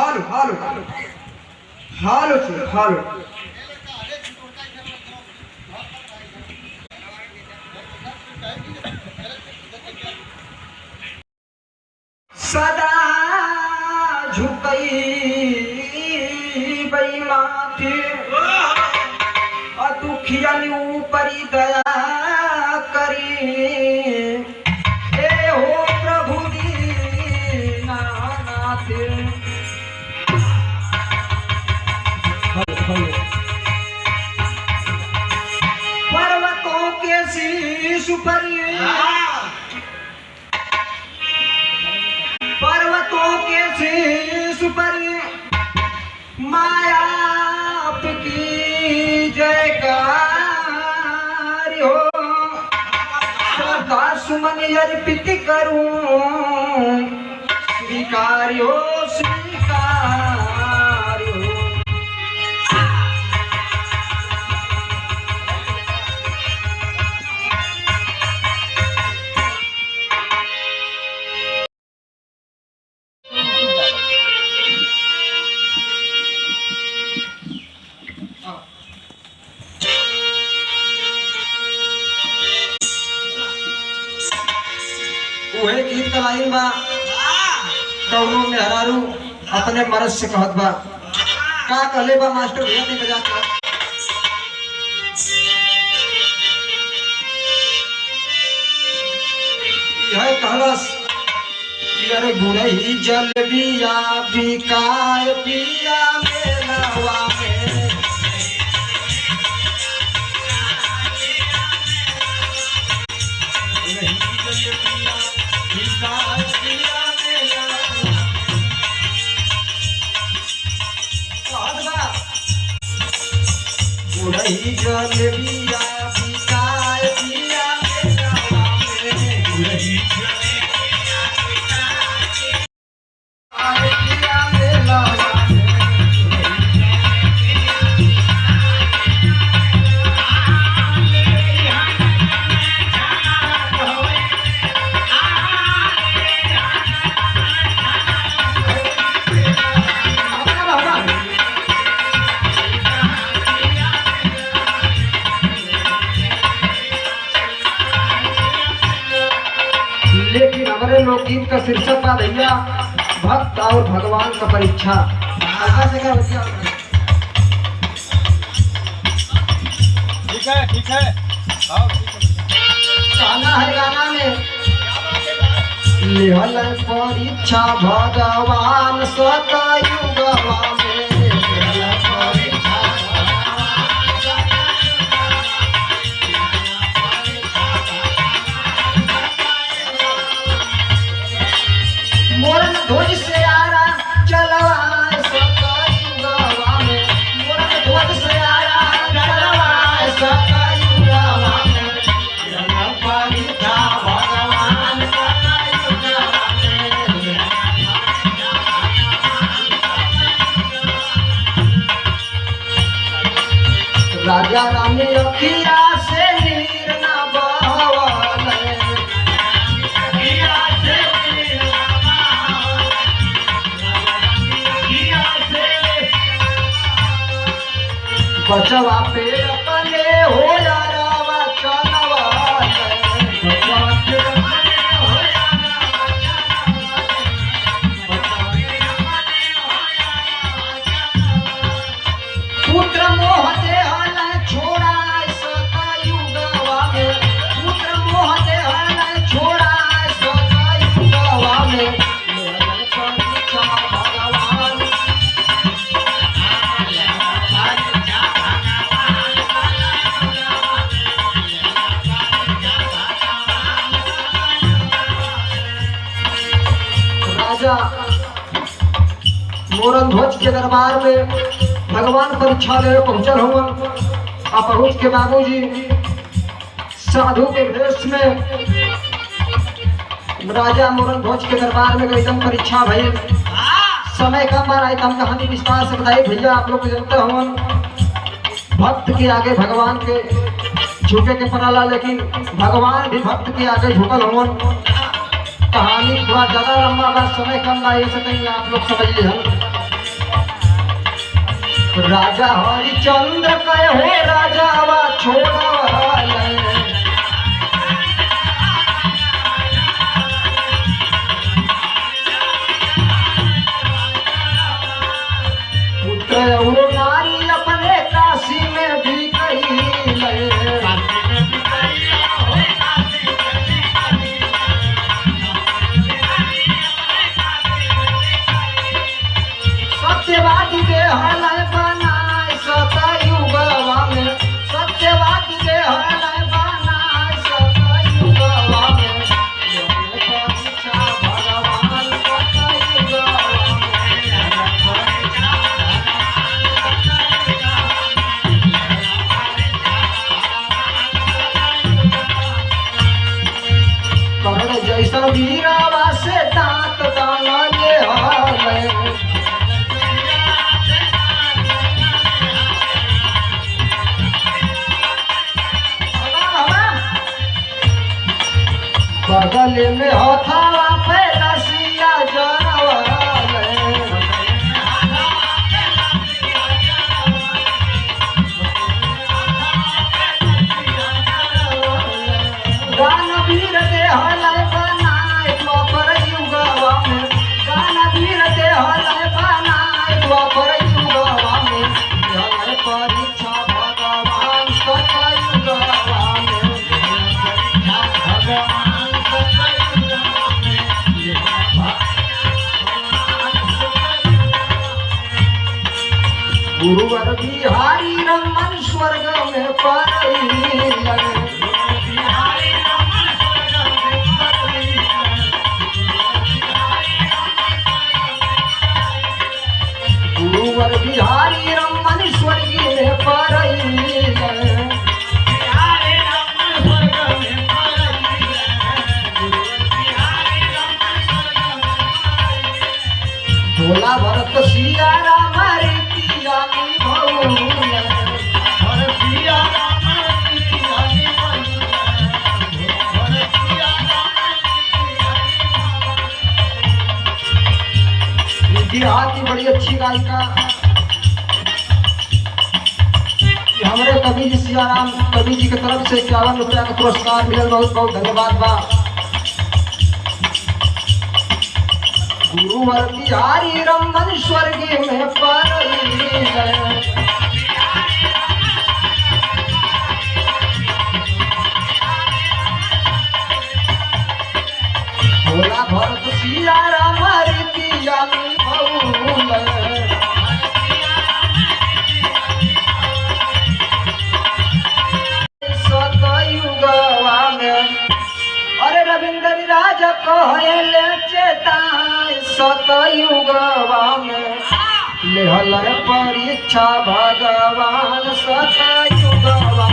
हालो हालो हालो से हालो सदा झुकई बई माथे दुखियन ऊपरी दया करी ए हो प्रभु दीनानाथ। पर्वतों के शीश पर पर्वतों के शीश पर माया आपकी जयकार हो श्रद्धा सुमन अर्पित करूं स्वीकार हो स्वीकार हो। उहे गीत का लाइन बा कौनो में हरारू अपने मर्द से कहत बा का कहले बा मास्टर भैया ने बजा के यह कहलस कि अरे गुरही जल बिया बिकाय पिया मेलवा में गुरही जल बिया बिकाय पिया मेलवा में गुरही जल बिया बिकाय पिया मेलवा में लेकिन हमारे लोकगीत का शीर्षक था भैया भक्त और भगवान का परीक्षा। से क्या बचिया ठीक है गाना है गाना में लिहल परीक्षा भगवान सतयुगवा में लिहल परीक्षा मोरन ध्वज से आरा चलवा सतयुगवा में मोरन ध्वज से आरा चलवा सतयुगवा में लिहल परीक्षा भगवान सतयुगवा में राजा रानी अखिया से नीर न बहवल बचवा पे अपने हो यारावा चलवा बचवा पे अपने हो यारावा पुत्र मोह देहल छोड़ा सतयुगवा में पुत्र मोह देहल छोड़ा सतयुगवा में लेहल परीक्षा भगवान राजा मोरन ध्वज के दरबार में भगवान परीक्षा ले पहुंचल हुआ और पहुंच के बाबूजी साधु के भेष में राजा मोरन ध्वज के दरबार में एकदम परीक्षा भई समय कम बार आई हम कहानी विस्तार से बताई भैया आप लोग जानते हो भक्त के आगे भगवान के झुके के पड़ाला लेकिन भगवान भी भक्त के आगे झुकल हुआ कहानी थोड़ा ज्यादा लंबा बस समय कम बा ये से आप लोग समझ ली राजा हरिचंद्र कहे हो राजावा छोड़वाले पुत्र और नारी अपने काशी में भी कही सत्यवादी के हलय बनाए सतयुगवा में सत्यवादी के हलय बनाए सतयुगवा में परीक्षा भगवान सतयुगवा कर्ण जैसा वीरावा से दांत दाना ले हलय बगल में हथावा पे रसिया जरवाले दानवीर दे हलय बनाए द्वापर युगवा में दानवीर दे हलय बनाए द्वापर युगवा में हलय परीक्षा भगवान सतयुगवा में भगवान गुरुवर बिहारी रमन स्वर्ग में परई गुरुवर बिहारी रमन स्वर्ग में परई भोला भरत सिया राम की बड़ी अच्छी गायिका हमारे कवि जी सियाराम कवि जी की तरफ से 51 रुपया का पुरस्कार मिले बहुत बहुत धन्यवाद बा गुरुवर बिहारी रमन स्वर्ग में परई भोला भरत सिया राम रीतिया सतयुगवा में अरे रविंद्र राज कहले चेताए सतयुगवा में लेहल परीक्षा भगवान सतयुगवा